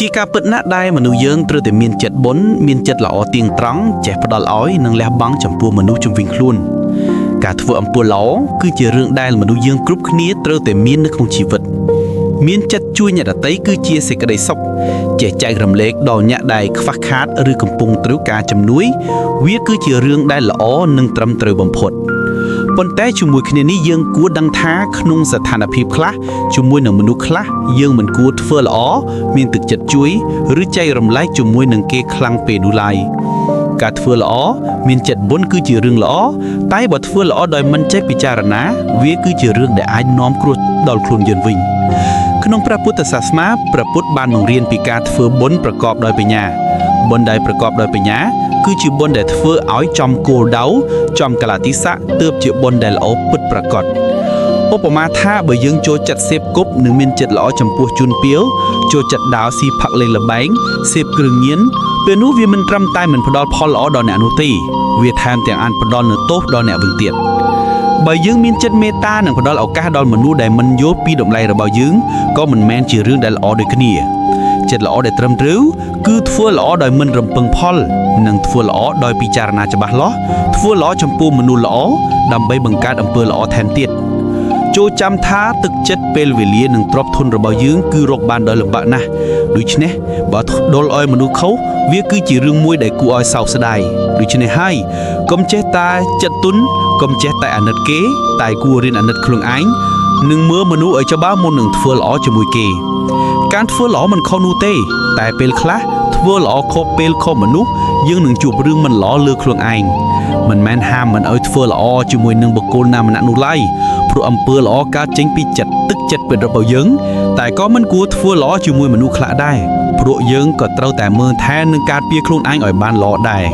ជាការពិតណាស់ដែលមនុស្សយើងត្រូវតែមានចិត្តបុណ្យមានចិត្តល្អទៀងត្រង់ចេះផ្ដល់ឲ្យនិងលះបង់ចំពោះមនុស្សជុំវិញខ្លួនការធ្វើអំពើល្អគឺជារឿងដែលមនុស្សយើងគ្រប់គ្នាត្រូវតែមាននៅក្នុងជីវិតមានចិត្តជួយអ្នកដទៃគឺជាសេចក្តីសុខចេះចែករំលែកដល់អ្នកដែលខ្វះខាតឬកំពុងត្រូវការជំនួយវាគឺជារឿងដែលល្អនិងត្រឹមត្រូវបំផុតប៉ុន្តែជាមួយគ្នានេះយើងគួរដឹងថាក្នុងស្ថានភាពខ្លះជាមួយនឹងមនុស្សខ្លះយើងមិនគួរធ្វើល្អមានទឹកចិត្តជួយឬចែករំលែកជាមួយនឹងគេខ្លាំងពេកនោះឡើយការធ្វើល្អមានចិត្តបុណ្យគឺជារឿងល្អតែបើធ្វើល្អដោយមិនចេះពិចារណាវាគឺជារឿងដែលអាចនាំគ្រោះដល់ខ្លួនយើងវិញក្នុងព្រះពុទ្ធសាសនាព្រះពុទ្ធបានបង្រៀនពីការធ្វើបុណ្យប្រកបដោយបញ្ញាបុណ្យដែលប្រកបដោយបញ្ញាគឺជាបុណ្យដែលធ្វើឲ្យចំគោលដៅចំកលៈទេសៈទើបជាបុណ្យដែលល្អពិតប្រាកដឧបមាថាបើយើងចូលចិត្តសេពគប់និងមានចិត្តល្អចំពោះជនពាវចូលចិត្តដើរស៊ីផឹកលេងល្បែងសេពគ្រឿងញៀនពេលនោះវាមិនត្រឹមតែមិនផ្ដល់ផលល្អដល់អ្នកនោះទេវាថែមទាំងអាចផ្ដល់នូវទោសដល់អ្នកវិញទៀតបើយើងមានចិត្តមេត្តានិងផ្ដល់ឱកាសដល់មនុស្សដែលមិនយល់ពីតម្លៃរបស់យើងក៏មិនមែនជារឿងដែលល្អដូចគ្នាចិត្តល្អដែលត្រឹមត្រូវគឺធ្វើល្អដោយមិនរំពឹងផលនិងធ្វើល្អដោយពិចារណាច្បាស់លាស់ធ្វើល្អចំពោះមនុស្សល្អដើម្បីបង្កើតអំពើល្អថែមទៀតចូលចាំថាទឹកចិត្តពេលវេលានិងទ្រព្យធនរបស់យើងគឺរកបានដោយលំបាកណាស់ដូច្នេះបើដុលឲ្យមនុស្សខុសវាគឺជារឿងមួយដែលគួរឲ្យសោកស្ដាយដូច្នេះហើយកុំចេះតែចិត្តទុនកុំចេះតែអាណិតគេតែគួររៀនអាណិតខ្លួនឯងនិងមើលមនុស្សឲ្យច្បាស់មុននឹងធ្វើល្អជាមួយគេការធ្វើល្អមិនខុសនោះទេតែពេលខ្លះធ្វើល្អខុសពេលខុសមនុស្សយើងនឹងជួបរឿងមិនល្អលើខ្លួនឯងមិនមែនហាមមិនឲ្យធ្វើល្អជាមួយនឹងបុគ្គលណាម្នាក់នោះឡើយព្រោះអំពើល្អកើតចេញពីចិត្តទឹកចិត្តពិតរបស់យើងតែក៏មិនគួរធ្វើល្អជាមួយមនុស្សខ្លះដែរព្រោះយើងក៏ត្រូវតែមើលថែនិងការពារខ្លួនឯងឲ្យបានល្អដែរ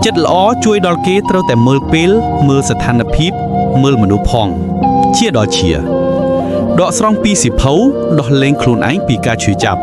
ចិត្តល្អជួយដល់គេត្រូវតែមើលពេលមើលស្ថានភាពមើលមនុស្សផងជាដល់ជាដកស្រង់ពីសិភៅដោះលែងខ្លួនឯងពីការឈឺចាប់